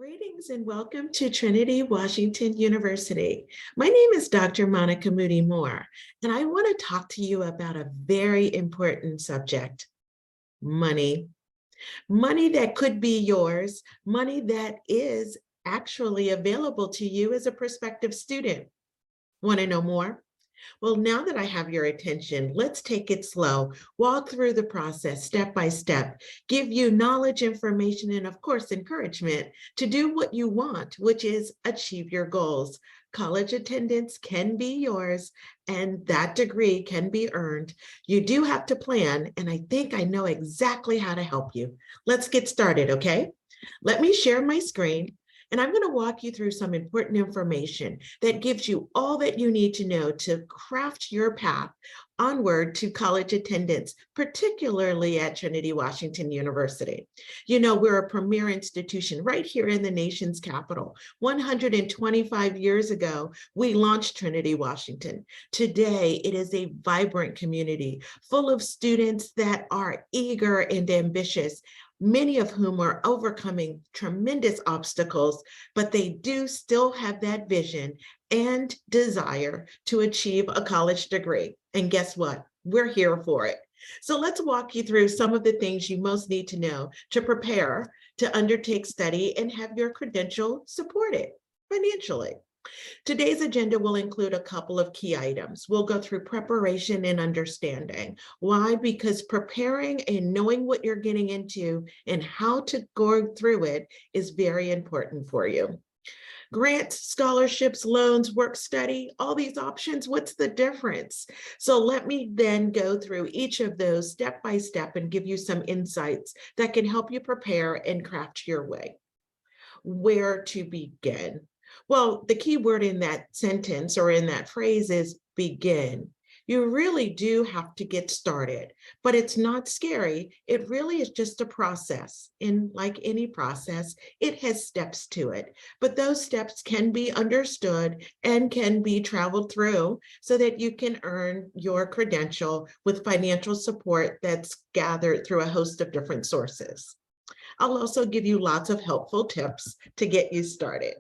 Greetings and welcome to Trinity, Washington University. My name is Dr. Monica Moody Moore, and I want to talk to you about a very important subject, money. Money that could be yours, money that is actually available to you as a prospective student. Want to know more? Well, now that I have your attention, let's take it slow, walk through the process step by step, give you knowledge, information, and of course, encouragement to do what you want, which is achieve your goals. College attendance can be yours, and that degree can be earned. You do have to plan, and I think I know exactly how to help you. Let's get started, okay? Let me share my screen. And I'm going to walk you through some important information that gives you all that you need to know to craft your path onward to college attendance, particularly at Trinity, Washington University. You know, we're a premier institution right here in the nation's capital. 125 years ago, we launched Trinity, Washington. Today, it is a vibrant community full of students that are eager and ambitious, many of whom are overcoming tremendous obstacles, but they do still have that vision and desire to achieve a college degree. And guess what? We're here for it. So let's walk you through some of the things you most need to know to prepare to undertake study and have your credential supported financially. Today's agenda will include a couple of key items. We'll go through preparation and understanding. Why? Because preparing and knowing what you're getting into and how to go through it is very important for you. Grants, scholarships, loans, work study, all these options, what's the difference? So let me then go through each of those step by step and give you some insights that can help you prepare and craft your way. Where to begin? Well, the key word in that sentence or in that phrase is begin. You really do have to get started, but it's not scary. It really is just a process. And like any process, it has steps to it, but those steps can be understood and can be traveled through so that you can earn your credential with financial support that's gathered through a host of different sources. I'll also give you lots of helpful tips to get you started.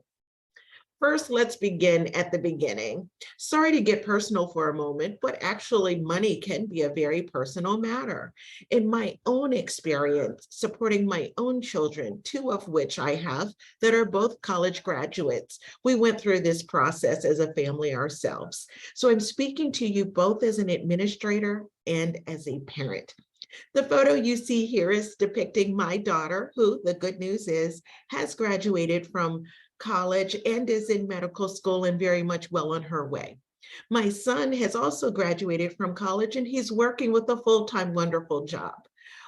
First, let's begin at the beginning. Sorry to get personal for a moment, but actually money can be a very personal matter. In my own experience, supporting my own children, two of which I have that are both college graduates, we went through this process as a family ourselves. So I'm speaking to you both as an administrator and as a parent. The photo you see here is depicting my daughter, who, the good news is, has graduated from college and is in medical school and very much well on her way. My son has also graduated from college and he's working with a full-time wonderful job.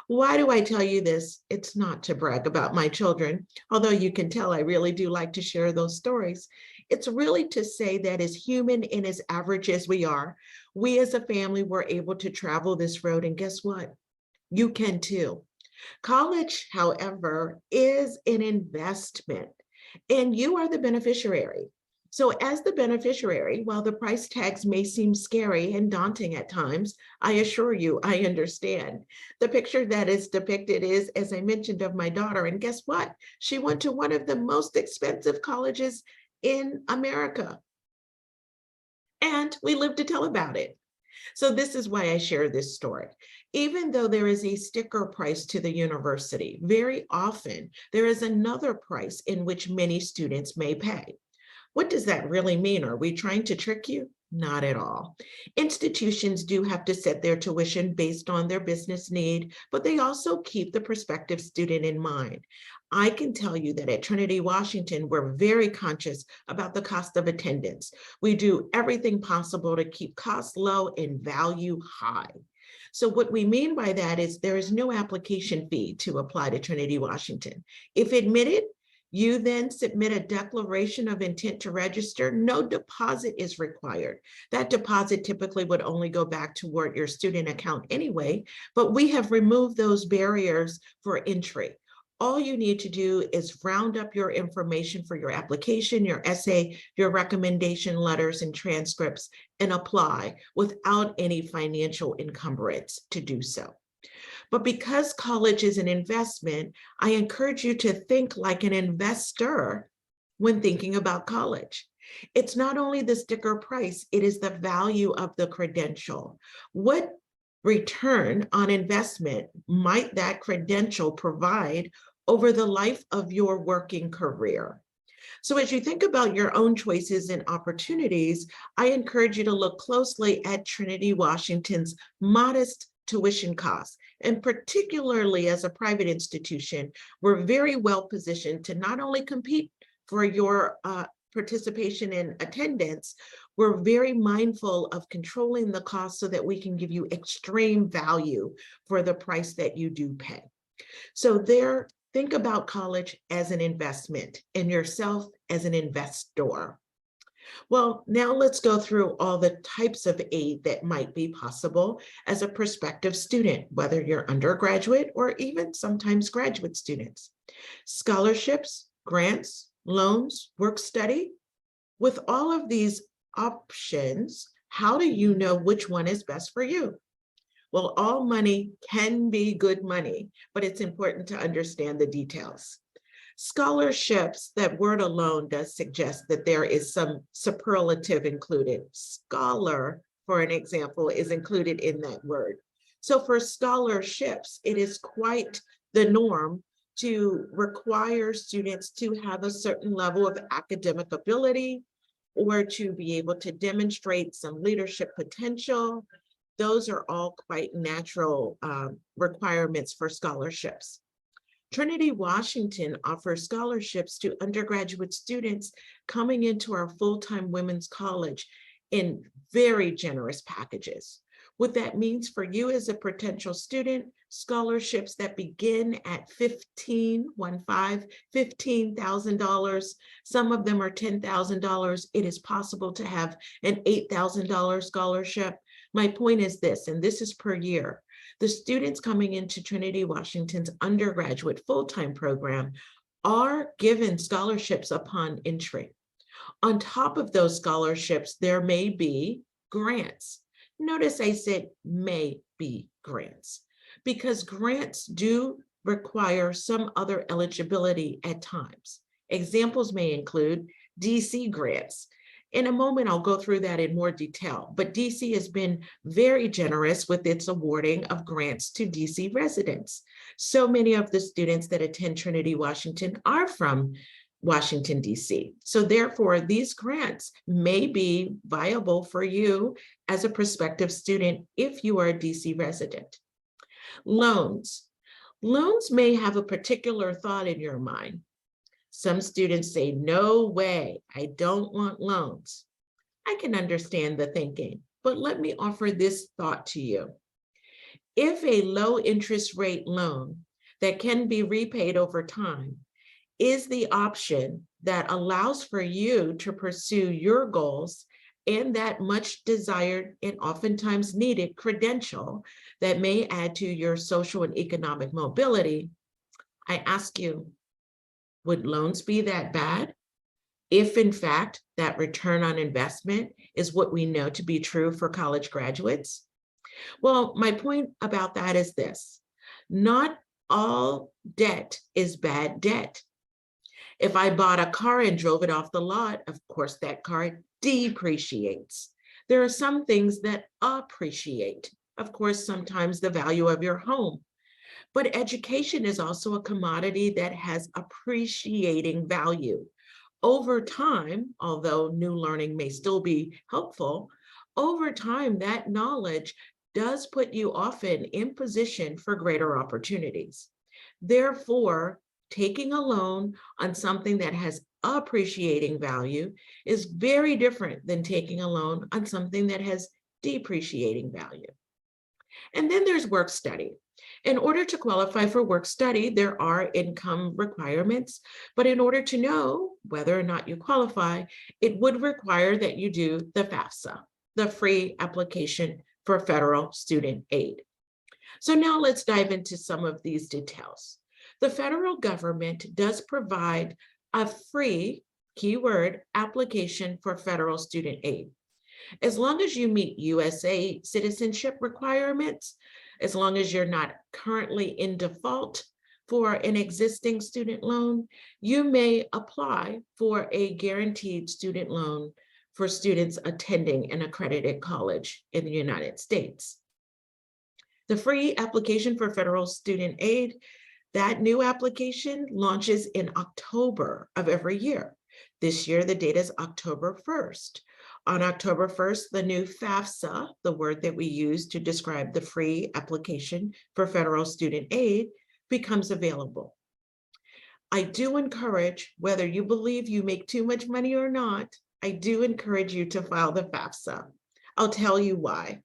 Why do I tell you this? It's not to brag about my children, although you can tell I really do like to share those stories. It's really to say that as human and as average as we are, we as a family were able to travel this road, and guess what? You can too. College, however, is an investment, and you are the beneficiary. So as the beneficiary, while the price tags may seem scary and daunting at times, I assure you, I understand. The picture that is depicted is, as I mentioned, of my daughter, and guess what? She went to one of the most expensive colleges in America, and we live to tell about it. So this is why I share this story. Even though there is a sticker price to the university, very often there is another price in which many students may pay. What does that really mean? Are we trying to trick you? Not at all. Institutions do have to set their tuition based on their business need, but they also keep the prospective student in mind. I can tell you that at Trinity, Washington, we're very conscious about the cost of attendance. We do everything possible to keep costs low and value high. So what we mean by that is there is no application fee to apply to Trinity, Washington. If admitted, you then submit a declaration of intent to register. No deposit is required. That deposit typically would only go back toward your student account anyway, but we have removed those barriers for entry. All you need to do is round up your information for your application, your essay, your recommendation letters and transcripts, and apply without any financial encumbrance to do so. But because college is an investment, I encourage you to think like an investor when thinking about college. It's not only the sticker price, it is the value of the credential. What return on investment might that credential provide over the life of your working career? So as you think about your own choices and opportunities, I encourage you to look closely at Trinity Washington's modest tuition costs. And particularly as a private institution, we're very well positioned to not only compete for your participation in attendance, we're very mindful of controlling the cost so that we can give you extreme value for the price that you do pay. So think about college as an investment and yourself as an investor. Well, now let's go through all the types of aid that might be possible as a prospective student, whether you're undergraduate or even sometimes graduate students. Scholarships, grants, loans, work study. With all of these options, how do you know which one is best for you? Well, all money can be good money, but it's important to understand the details. Scholarships, that word alone does suggest that there is some superlative included. Scholar, for an example, is included in that word. So for scholarships, it is quite the norm to require students to have a certain level of academic ability or to be able to demonstrate some leadership potential. Those are all quite natural requirements for scholarships. Trinity Washington offers scholarships to undergraduate students coming into our full-time women's college in very generous packages. What that means for you as a potential student, scholarships that begin at $15,000. Some of them are $10,000. It is possible to have an $8,000 scholarship. My point is this, and this is per year. The students coming into Trinity Washington's undergraduate full-time program are given scholarships upon entry. On top of those scholarships, there may be grants. Notice I said may be grants, because grants do require some other eligibility at times. Examples may include DC grants. In a moment, I'll go through that in more detail, but DC has been very generous with its awarding of grants to DC residents. So many of the students that attend Trinity Washington are from Washington, DC. So therefore, these grants may be viable for you as a prospective student if you are a DC resident. Loans. Loans may have a particular thought in your mind. Some students say, no way, I don't want loans. I can understand the thinking, but let me offer this thought to you. If a low interest rate loan that can be repaid over time is the option that allows for you to pursue your goals and that much desired and oftentimes needed credential that may add to your social and economic mobility, I ask you, would loans be that bad? If in fact that return on investment is what we know to be true for college graduates? Well, my point about that is this: not all debt is bad debt. If I bought a car and drove it off the lot, of course that car depreciates. There are some things that appreciate. Of course, sometimes the value of your home. But education is also a commodity that has appreciating value. Over time, although new learning may still be helpful, over time, that knowledge does put you often in position for greater opportunities. Therefore, taking a loan on something that has appreciating value is very different than taking a loan on something that has depreciating value. And then there's work study. In order to qualify for work study, there are income requirements, but in order to know whether or not you qualify, it would require that you do the FAFSA, the free application for federal student aid. So now let's dive into some of these details. The federal government does provide a free, keyword, application for federal student aid. As long as you meet USA citizenship requirements, As long as you're not currently in default for an existing student loan, you may apply for a guaranteed student loan for students attending an accredited college in the United States. The free application for federal student aid, that new application launches in October of every year. This year, the date is October 1st. On October 1st, the new FAFSA, the word that we use to describe the free application for federal student aid, becomes available. I do encourage, whether you believe you make too much money or not, I do encourage you to file the FAFSA. I'll tell you why.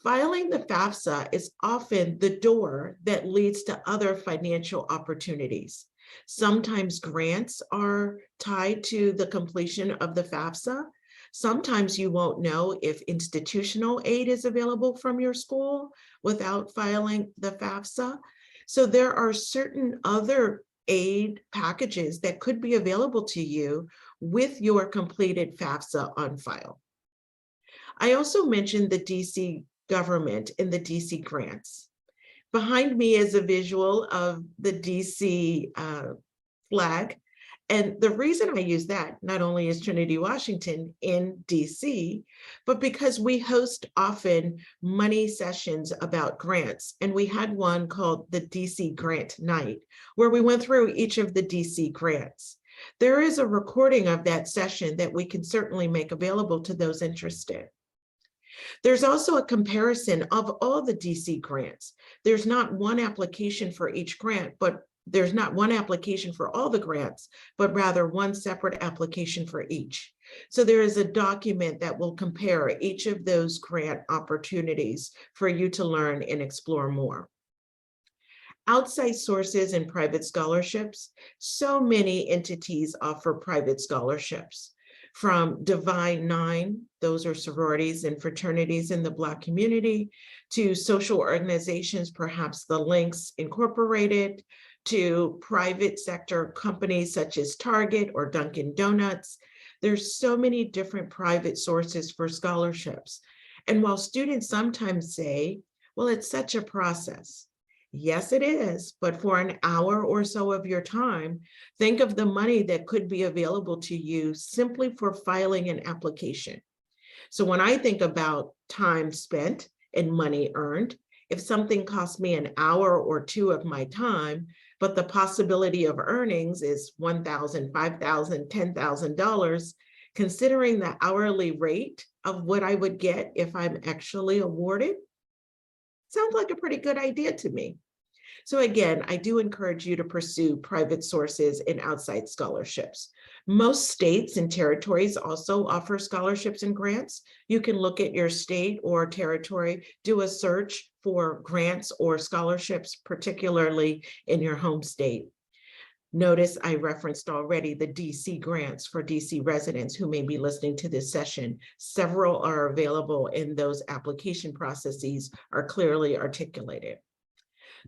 Filing the FAFSA is often the door that leads to other financial opportunities. Sometimes grants are tied to the completion of the FAFSA. Sometimes you won't know if institutional aid is available from your school without filing the FAFSA. So there are certain other aid packages that could be available to you with your completed FAFSA on file. I also mentioned the DC government and the DC grants. Behind me is a visual of the DC flag. And the reason I use that not only is Trinity, Washington in DC, but because we host often money sessions about grants. And we had one called the DC Grant Night, where we went through each of the DC grants. There is a recording of that session that we can certainly make available to those interested. There's also a comparison of all the DC grants. There's not one application for each grant, but there's not one application for all the grants, but rather one separate application for each. So there is a document that will compare each of those grant opportunities for you to learn and explore more. Outside sources and private scholarships. So many entities offer private scholarships. From Divine Nine, those are sororities and fraternities in the Black community, to social organizations, perhaps the Links Incorporated, to private sector companies such as Target or Dunkin' Donuts. There's so many different private sources for scholarships. And while students sometimes say, well, it's such a process. Yes, it is, but for an hour or so of your time, think of the money that could be available to you simply for filing an application. So when I think about time spent and money earned, if something costs me an hour or two of my time, but the possibility of earnings is $1,000, $5,000, $10,000, considering the hourly rate of what I would get if I'm actually awarded, sounds like a pretty good idea to me. So again, I do encourage you to pursue private sources and outside scholarships. Most states and territories also offer scholarships and grants. You can look at your state or territory, do a search for grants or scholarships, particularly in your home state. Notice I referenced already the DC grants for DC residents who may be listening to this session. Several are available and those application processes are clearly articulated.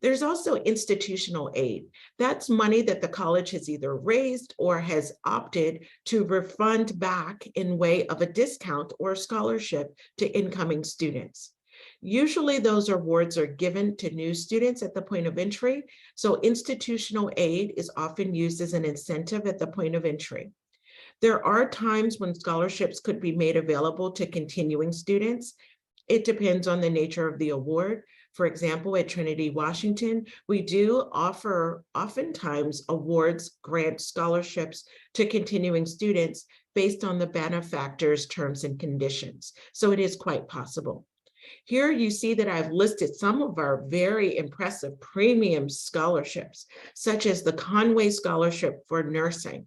There's also institutional aid. That's money that the college has either raised or has opted to refund back in way of a discount or scholarship to incoming students. Usually those awards are given to new students at the point of entry. So institutional aid is often used as an incentive at the point of entry. There are times when scholarships could be made available to continuing students. It depends on the nature of the award. For example, at Trinity, Washington, we do offer oftentimes awards, grants, scholarships to continuing students based on the benefactor's terms and conditions. So it is quite possible. Here you see that I've listed some of our very impressive premium scholarships, such as the Conway Scholarship for Nursing.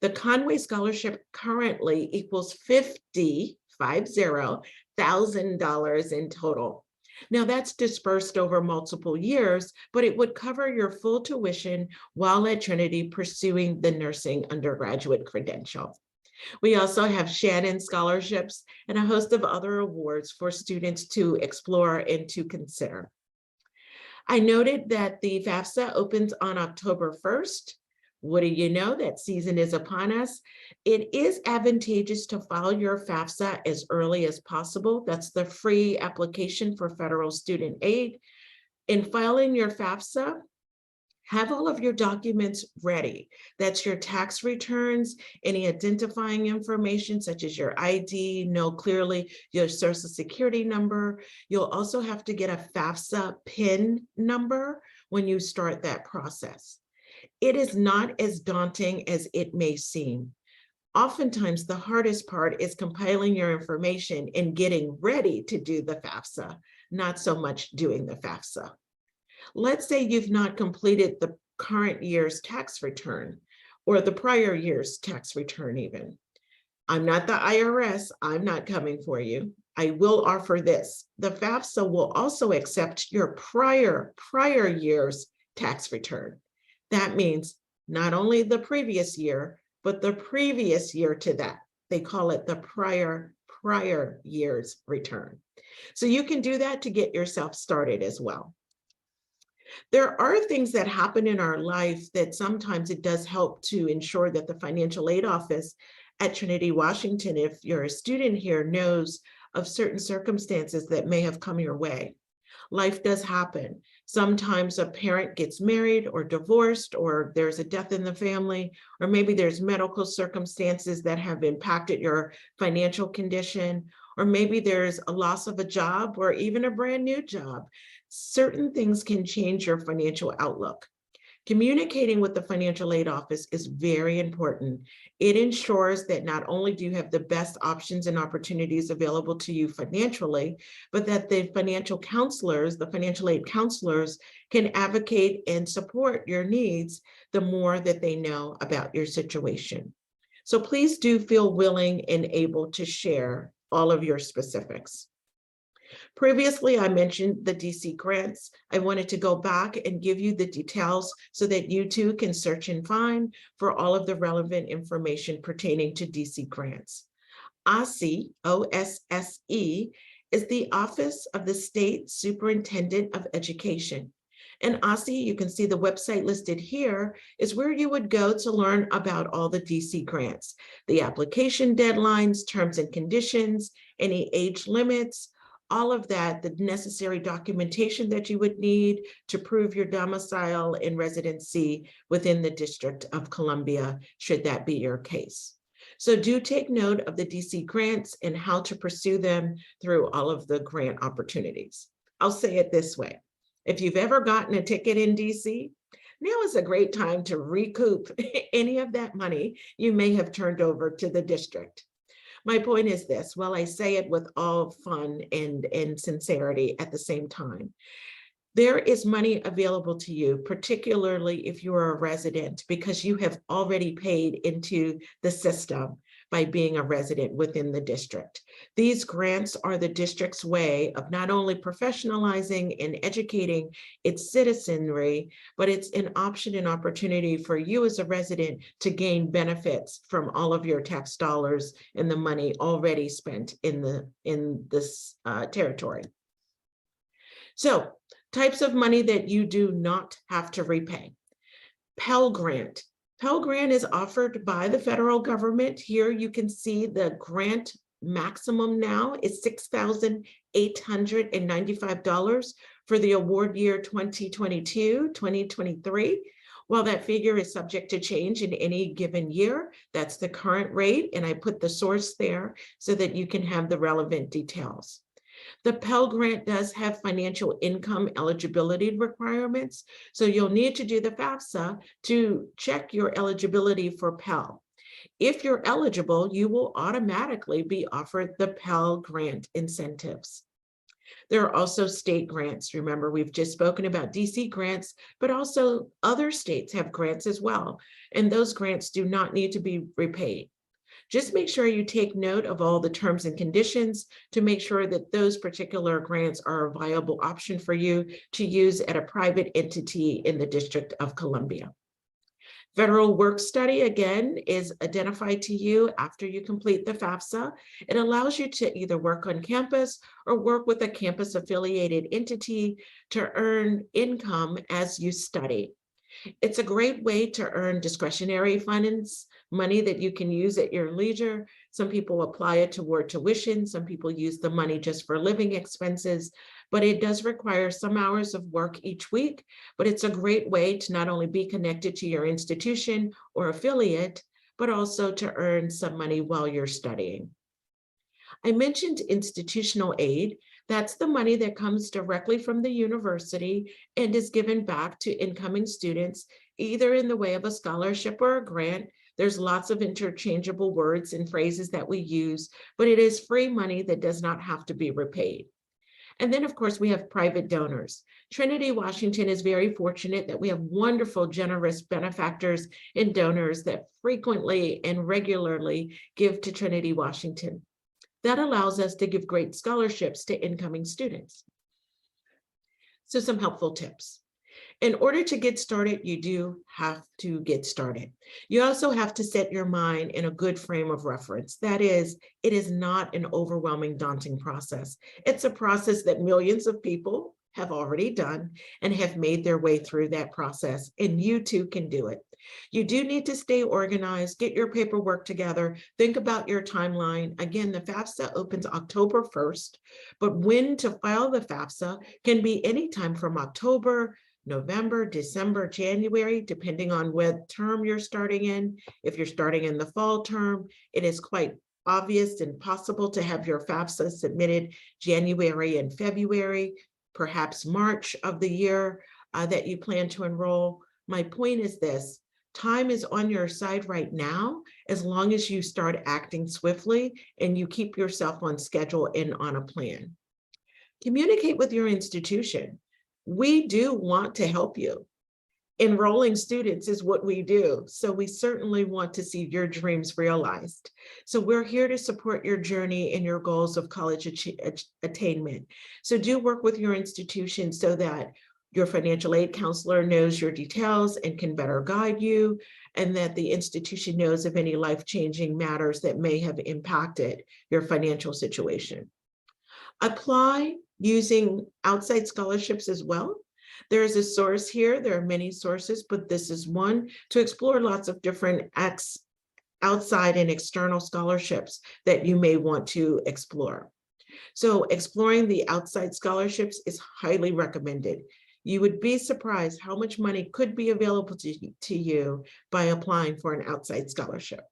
The Conway Scholarship currently equals $50,000 in total. Now that's dispersed over multiple years, but it would cover your full tuition while at Trinity pursuing the nursing undergraduate credential. We also have Shannon scholarships and a host of other awards for students to explore and to consider. I noted that the FAFSA opens on October 1st. What do you know? That season is upon us. It is advantageous to file your FAFSA as early as possible. That's the free application for federal student aid. In filing your FAFSA, have all of your documents ready. That's your tax returns, any identifying information such as your ID, know clearly your social security number. You'll also have to get a FAFSA PIN number when you start that process. It is not as daunting as it may seem. Oftentimes, the hardest part is compiling your information and getting ready to do the FAFSA, not so much doing the FAFSA. Let's say you've not completed the current year's tax return or the prior year's tax return even. I'm not the IRS, I'm not coming for you. I will offer this. The FAFSA will also accept your prior year's tax return. That means not only the previous year, but the previous year to that. They call it the prior year's return. So you can do that to get yourself started as well. There are things that happen in our life that sometimes it does help to ensure that the financial aid office at Trinity, Washington, if you're a student here, knows of certain circumstances that may have come your way. Life does happen. Sometimes a parent gets married or divorced, or there's a death in the family, or maybe there's medical circumstances that have impacted your financial condition, or maybe there's a loss of a job or even a brand new job. Certain things can change your financial outlook. Communicating with the financial aid office is very important. It ensures that not only do you have the best options and opportunities available to you financially, but that the financial counselors, the financial aid counselors, can advocate and support your needs the more that they know about your situation. So please do feel willing and able to share all of your specifics. Previously, I mentioned the DC grants. I wanted to go back and give you the details so that you too can search and find for all of the relevant information pertaining to DC grants. OSSE, O-S-S-E, is the Office of the State Superintendent of Education. And OSSE, you can see the website listed here, is where you would go to learn about all the DC grants, the application deadlines, terms and conditions, any age limits, all of that, the necessary documentation that you would need to prove your domicile and residency within the District of Columbia, should that be your case. So do take note of the DC grants and how to pursue them through all of the grant opportunities. I'll say it this way. If you've ever gotten a ticket in DC, now is a great time to recoup any of that money you may have turned over to the district. My point is this, while I say it with all fun and sincerity at the same time, there is money available to you, particularly if you are a resident, because you have already paid into the system by being a resident within the district. These grants are the district's way of not only professionalizing and educating its citizenry, but it's an option and opportunity for you as a resident to gain benefits from all of your tax dollars and the money already spent in this territory. So, types of money that you do not have to repay. Pell Grant. Pell Grant is offered by the federal government. Here you can see the grant maximum now is $6,895 for the award year 2022-2023. While that figure is subject to change in any given year, that's the current rate, and I put the source there so that you can have the relevant details. The Pell Grant does have financial income eligibility requirements, so you'll need to do the FAFSA to check your eligibility for Pell. If you're eligible, you will automatically be offered the Pell Grant incentives. There are also state grants. Remember, we've just spoken about DC grants, but also other states have grants as well, and those grants do not need to be repaid. Just make sure you take note of all the terms and conditions to make sure that those particular grants are a viable option for you to use at a private entity in the District of Columbia. Federal work study, again, is identified to you after you complete the FAFSA. It allows you to either work on campus or work with a campus-affiliated entity to earn income as you study. It's a great way to earn discretionary funds, money that you can use at your leisure. Some people apply it toward tuition. Some people use the money just for living expenses. but it does require some hours of work each week, but it's a great way to not only be connected to your institution or affiliate, but also to earn some money while you're studying. I mentioned institutional aid. That's the money that comes directly from the university and is given back to incoming students, either in the way of a scholarship or a grant. There's lots of interchangeable words and phrases that we use, but it is free money that does not have to be repaid. And then, of course, we have private donors. Trinity Washington is very fortunate that we have wonderful, generous benefactors and donors that frequently and regularly give to Trinity Washington. That allows us to give great scholarships to incoming students. So some helpful tips. In order to get started, you do have to get started. You also have to set your mind in a good frame of reference. That is, it is not an overwhelming, daunting process. It's a process that millions of people have already done and have made their way through that process, and you too can do it. You do need to stay organized, get your paperwork together, think about your timeline. Again, the FAFSA opens October 1st, but when to file the FAFSA can be anytime from October, November, December, January, depending on what term you're starting in. If you're starting in the fall term, it is quite obvious and possible to have your FAFSA submitted January and February, perhaps March of the year that you plan to enroll. My point is this: time is on your side right now, as long as you start acting swiftly and you keep yourself on schedule and on a plan. Communicate with your institution. We do want to help you. Enrolling students is what we do, so we certainly want to see your dreams realized. So we're here to support your journey and your goals of college attainment. So do work with your institution so that your financial aid counselor knows your details and can better guide you, and that the institution knows of any life-changing matters that may have impacted your financial situation. Apply using outside scholarships as well. There is a source here. There are many sources, but this is one to explore lots of different outside and external scholarships that you may want to explore. So exploring the outside scholarships is highly recommended. You would be surprised how much money could be available to you by applying for an outside scholarship.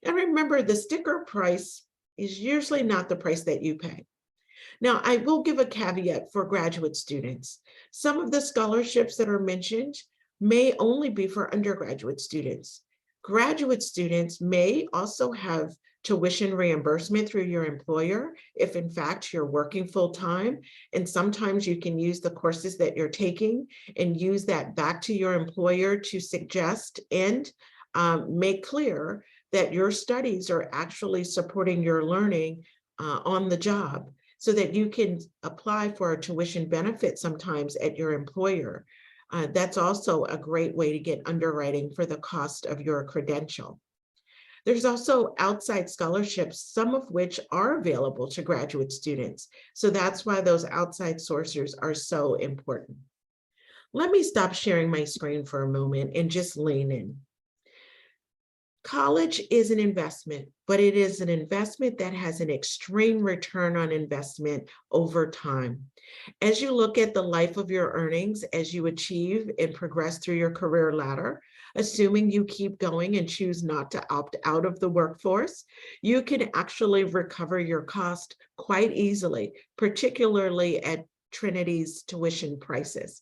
And remember, the sticker price is usually not the price that you pay. Now, I will give a caveat for graduate students. Some of the scholarships that are mentioned may only be for undergraduate students. Graduate students may also have tuition reimbursement through your employer if in fact you're working full-time, and sometimes you can use the courses that you're taking and use that back to your employer to suggest and make clear that your studies are actually supporting your learning on the job, so that you can apply for a tuition benefit sometimes at your employer. That's also a great way to get underwriting for the cost of your credential. There's also outside scholarships, some of which are available to graduate students. So that's why those outside sources are so important. Let me stop sharing my screen for a moment and just lean in. College is an investment, but it is an investment that has an extreme return on investment over time. As you look at the life of your earnings, as you achieve and progress through your career ladder, assuming you keep going and choose not to opt out of the workforce, you can actually recover your cost quite easily, particularly at Trinity's tuition prices.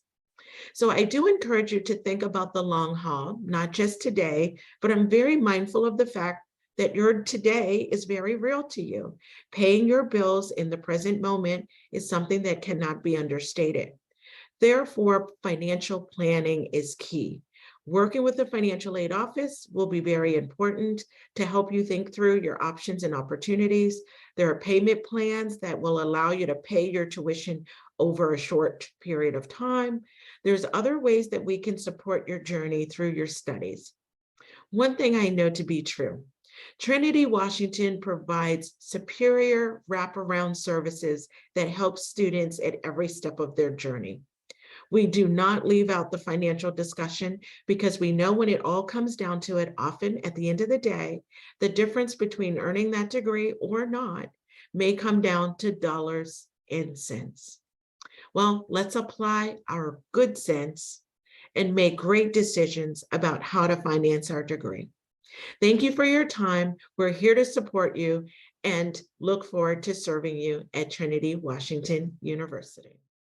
So I do encourage you to think about the long haul, not just today, but I'm very mindful of the fact that your today is very real to you. Paying your bills in the present moment is something that cannot be understated. Therefore, financial planning is key. Working with the financial aid office will be very important to help you think through your options and opportunities. There are payment plans that will allow you to pay your tuition over a short period of time. There's other ways that we can support your journey through your studies. One thing I know to be true: Trinity Washington provides superior wraparound services that help students at every step of their journey. We do not leave out the financial discussion because we know when it all comes down to it, often at the end of the day, the difference between earning that degree or not may come down to dollars and cents. Well, let's apply our good sense and make great decisions about how to finance our degree. Thank you for your time. We're here to support you and look forward to serving you at Trinity Washington University.